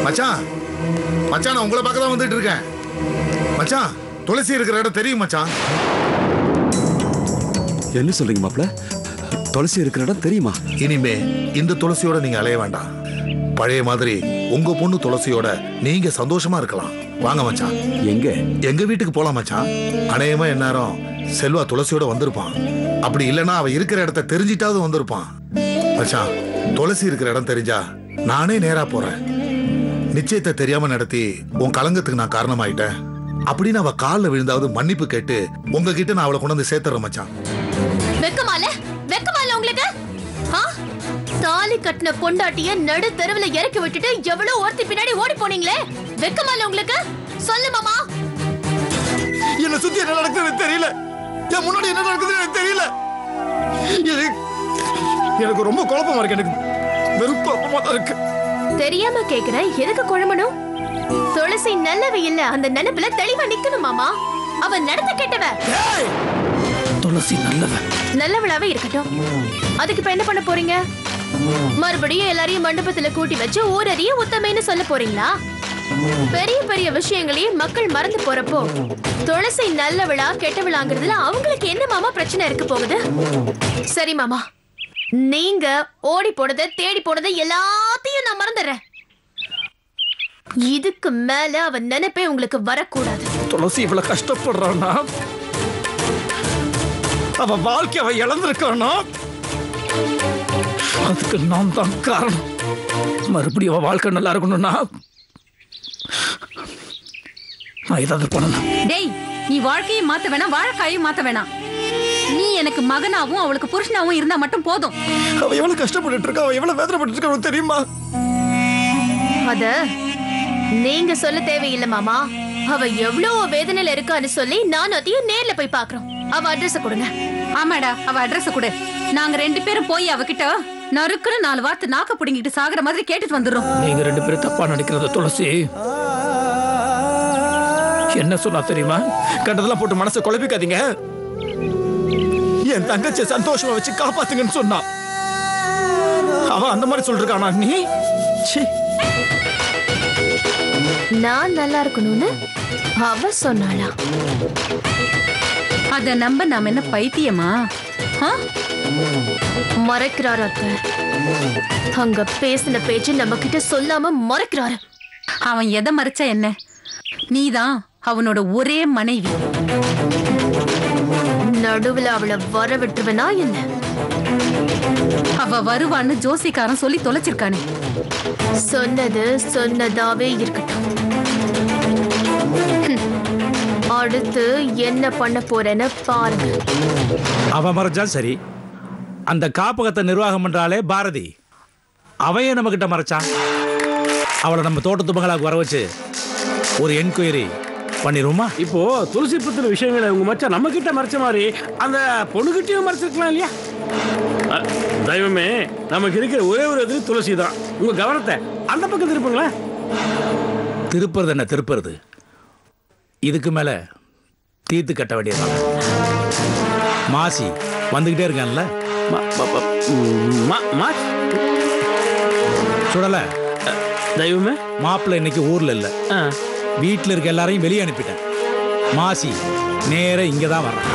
மச்சான் மச்சான் நான் உங்களை பார்க்க தான் வந்துட்டு இருக்கேன். மச்சான் துளசி இருக்கிற இடம் தெரியும் மச்சான். என்ன சொல்றீங்க மாப்ள? துளசி இருக்கிற இடம் தெரியுமா? இனிமே இந்த துளசியோட நீங்க அலைய வேண்டாம். பழைய மாதிரி உங்க பொண்ணு துளசியோட நீங்க சந்தோஷமா இருக்கலாம். வாங்க மச்சான். எங்க? எங்க வீட்டுக்கு போலாம் மச்சான். அநேகமா எந்நேரம் செல்வா துளசியோட வந்திருப்பான். அப்படி இல்லைன்னா அவ இருக்கிற இடத்த தெரிஞ்சிட்டாவது வந்திருப்பான். மச்சான் துளசி இருக்கிற இடம் தெரிஞ்சா நானே நேரா போறேன். நிச்சயத்தை தெரியாம நடத்தி உன் கலங்கத்துக்கு நான் காரணமாயிட்டேன் அப்படின்னு அவ காலில் விழுந்தாவது மன்னிப்பு கேட்டு உங்ககிட்ட நான் அவளை கொண்டு வந்து சேர்த்துறேன் மச்சான். வெக்கமால உங்களுக்கு? தாலி கட்டின பொண்டாட்டிய நடு தெருவுல இறக்கி விட்டுட்டு எவ்வளவு ஒருத்தி பின்னாடி ஓடி போனீங்களே, வெக்கமால உங்களுக்கு? சொல்லு மாமா. என்ன சுத்தி என்ன நடக்குதுன்னு தெரியல, என் முன்னாடி என்ன நடக்குதுன்னு எனக்கு தெரியல. எனக்கு ரொம்ப குழப்பமா இருக்கு. எனக்கு வெறும் குழப்பமா தான் இருக்கு. தெரியாம கேக்குறேன், எதுக்கு குழம்பணும்? துளசி நல்லவ இல்ல, அந்த நினைப்புல தெளிவா நிக்கணும் மாமா. அவ நடத்த கெட்டவ. துளசி நல்லவளாவே இருக்கட்டும். அதுக்கு இப்ப என்ன பண்ண போறீங்க? மறுபடியும் எல்லாரையும் மண்டபத்துல கூட்டி வச்சு ஊரறிய உத்தமைன்னு சொல்ல போறீங்களா? பெரிய பெரிய விஷயங்களையும் மக்கள் மறந்து போறப்போ துளசி நல்லவளா கெட்டவளாங்கிறதுல அவங்களுக்கு என்ன மாமா பிரச்சனை இருக்க போகுது? சரி மாமா, நீங்க ஓடி போனதை தேடி போனதை எல்லாத்தையும் நான் மறந்துடுறேன். இதுக்கு மேல அவ நினைப்பே உங்களுக்கு வரக்கூடாது. துளசி இவ்வளவு கஷ்டப்படுறான்னா, அவ வாழ்க்கை அவ இழந்திருக்கானா, அதுக்கு நான் தான் காரணம். மறுபடியும் அவ வாழ்க்கை நல்லா இருக்கணும்னா நான் ஏதாவது பண்ணணும். டேய், நீ வாழ்க்கையை மாத்த வேணாம், வாழைக்காயும் மாத்த வேணாம். நீ எனக்கு மகனாவும் அவளுக்கு புருஷனாவும் இருந்தா மட்டும் போதும். அவ எவ்வளவு கஷ்டப்பட்டு இருக்கா, அவ எவ்வளவு வேதனைப்பட்டு இருக்கா தெரியுமா? அத நீங்க சொல்ல தேவையில்லை மாமா. அவ எவ்வளவு வேதனையில இருக்கான்னு சொல்லி நான் அதையும் நேர்ல போய் பாக்குறோம். அவ அட்ரஸ் கொடுங்க. ஆமாடா, அவ அட்ரஸ் கொடு. நாங்க 2 பேரும் போய் அவகிட்ட நறுக்குன்னு 4 வார்த்தை நாக்க புடிங்கிட்டு சாகுற மாதிரி கேட்டுட்டு வந்துடுறோம். நீங்க 2 பேரும் தப்பா நினைக்கிறது துளசி. என்ன சொன்னா தெரியுமா? கண்டதெல்லாம் போட்டு மனசை குழப்பிக்காதீங்க. என் தங்கச்சி சந்தோஷமா வச்சு காப்பாத்துங்கன்னு சொன்னா. அவ அந்த மாதிரி சொல்றானா? நீ நான் நல்லா இருக்கணும்னு அவ சொன்னாளா? அத நம்ப நாம என்ன பைத்தியமா? மறைக்கிறாரு அத்தை. அங்க பேசின பேச்சு நம்ம கிட்ட சொல்லாம மறைக்கிறாரு. அவன் எதை மறைச்சா என்ன? நீதான் அவனோட ஒரே மனைவி. நடுவுல அவளை வர விட்டுருவனா என்ன? அவ வருவான்னு ஜோசிக்காரன் சொல்லி தொலைச்சிருக்கானே. சொன்னது சொன்னதாவே இருக்கட்டும். அடுத்து என்ன பண்ண போறேன்னு பாருங்க. அவ மறைச்சா சரி, அந்த காப்பகத்தை நிர்வாகம் பண்றாளே பாரதி, அவையே நம்ம கிட்ட மறைச்சா. அவளை நம்ம தோட்டத்து மகளாக்கு வர வச்சு ஒரு என்கொயரி பண்ணிருமா? இப்போ துளசி பத்தின விஷயங்களை உங்க மச்சான் நம்ம கிட்ட மறைச்ச மாதிரி அந்த பொண்ணுகிட்டயும் மறைச்சிருக்கலாம் இல்லையா? தெய்வமே, நமக்கு இருக்கிற ஒரே ஒரு எதிரி துளசி தான். உங்க கவனத்தை அந்த பக்கம் திருப்புங்களேன். திருப்புறது என்ன திருப்புறது? இதுக்கு மேல தீர்த்து கட்ட வேண்டியதான். மாசி வந்துகிட்டே இருக்கான்ல, சுடல தெய்வமே. மாப்பிள்ளை இன்னைக்கு ஊர்ல இல்ல, வீட்டில் இருக்க எல்லாரையும் வெளியே அனுப்பிட்டேன். மாசி நேர இங்கதான் வர்றான்.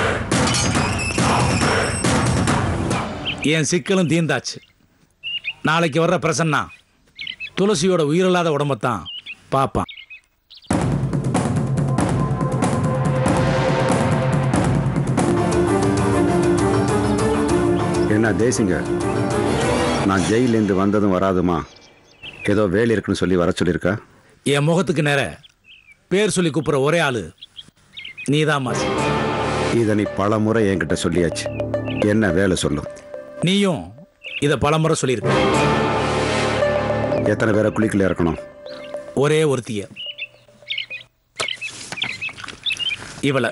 என் சிக்கலும் தீர்ந்தாச்சு. நாளைக்கு வர்ற பிரசன்னா துளசியோட உயிரில்லாத உடம்பத்தான் பார்ப்பான். என்ன தேசிங்க, நான் ஜெயிலேருந்து வந்ததும் வராதுமா ஏதோ வேலை இருக்குன்னு சொல்லி வர சொல்லியிருக்கா? என் முகத்துக்கு நேர பேர் சொல்லி கூப்பிட்ற ஒரே ஆளு நீதான் மாசி. இதை நீ பல முறை என்கிட்ட சொல்லியாச்சு. என்ன வேலை சொல்லும்? நீயும் இதை பல முறை சொல்லியிருக்க. எத்தனை பேரை குளிக்கல இறக்கணும்? ஒரே ஒருத்திய, இவளை.